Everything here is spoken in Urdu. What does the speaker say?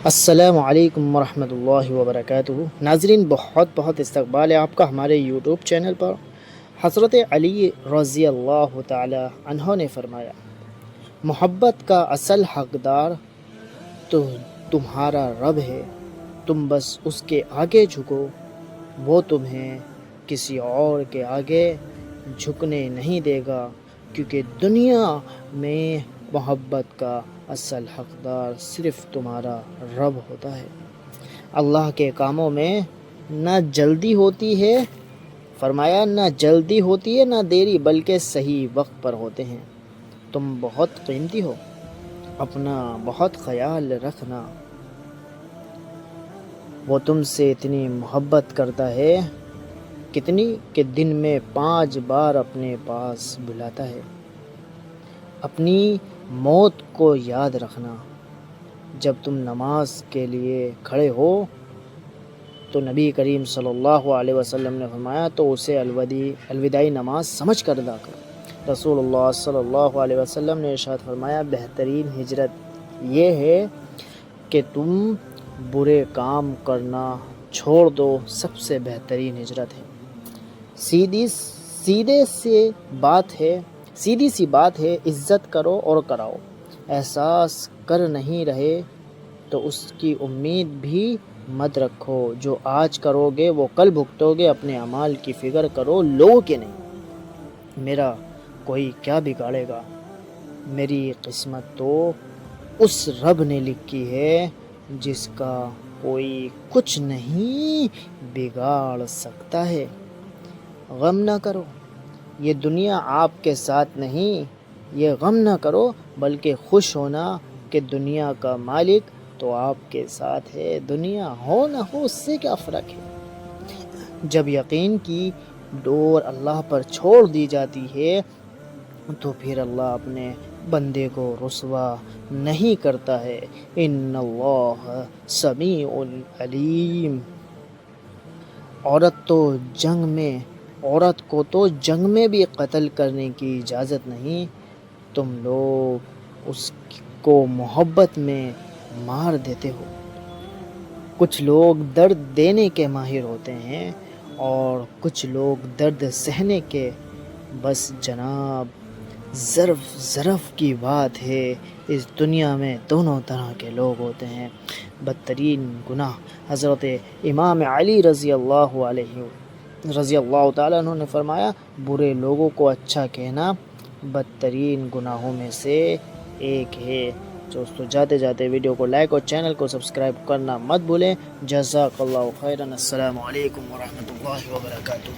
السلام علیکم ورحمۃ اللہ وبرکاتہ۔ ناظرین، بہت بہت استقبال ہے آپ کا ہمارے یوٹیوب چینل پر۔ حضرت علی رضی اللہ تعالی عنہ نے فرمایا، محبت کا اصل حقدار تو تمہارا رب ہے، تم بس اس کے آگے جھکو، وہ تمہیں کسی اور کے آگے جھکنے نہیں دے گا، کیونکہ دنیا میں محبت کا اصل حقدار صرف تمہارا رب ہوتا ہے۔ اللہ کے کاموں میں نہ جلدی ہوتی ہے، فرمایا نہ جلدی ہوتی ہے نہ دیری، بلکہ صحیح وقت پر ہوتے ہیں۔ تم بہت قیمتی ہو، اپنا بہت خیال رکھنا، وہ تم سے اتنی محبت کرتا ہے، کتنی کہ دن میں 5 بار اپنے پاس بلاتا ہے۔ اپنی موت کو یاد رکھنا، جب تم نماز کے لیے کھڑے ہو تو نبی کریم صلی اللہ علیہ وسلم نے فرمایا تو اسے الوداعی نماز سمجھ کر ادا کرو۔ رسول اللہ صلی اللہ علیہ وسلم نے ارشاد فرمایا، بہترین ہجرت یہ ہے کہ تم برے کام کرنا چھوڑ دو، سب سے بہترین ہجرت ہے۔ سیدھی سی بات ہے، عزت کرو اور کراؤ۔ احساس کر نہیں رہے تو اس کی امید بھی مت رکھو، جو آج کرو گے وہ کل بھگتو گے، اپنے اعمال کی فکر کرو، لوگوں کے نہیں۔ میرا کوئی کیا بگاڑے گا، میری قسمت تو اس رب نے لکھی ہے جس کا کوئی کچھ نہیں بگاڑ سکتا ہے۔ غم نہ کرو، یہ دنیا آپ کے ساتھ نہیں، یہ غم نہ کرو بلکہ خوش ہونا کہ دنیا کا مالک تو آپ کے ساتھ ہے، دنیا ہو نہ ہو اس سے کیا فرق ہے۔ جب یقین کی ڈور اللہ پر چھوڑ دی جاتی ہے تو پھر اللہ اپنے بندے کو رسوا نہیں کرتا ہے۔ ان اللہ سمیع علیم۔ عورت کو تو جنگ میں بھی قتل کرنے کی اجازت نہیں، تم لوگ اس کو محبت میں مار دیتے ہو۔ کچھ لوگ درد دینے کے ماہر ہوتے ہیں اور کچھ لوگ درد سہنے کے۔ بس جناب، ظرف کی بات ہے، اس دنیا میں دونوں طرح کے لوگ ہوتے ہیں۔ بدترین گناہ، حضرت امام علی رضی اللہ تعالیٰ عنہ نے فرمایا، برے لوگوں کو اچھا کہنا بدترین گناہوں میں سے ایک ہے۔ دوستو، جاتے جاتے ویڈیو کو لائک اور چینل کو سبسکرائب کرنا مت بھولیں۔ جزاک اللہ خیرا۔ السلام علیکم ورحمۃ اللہ وبرکاتہ۔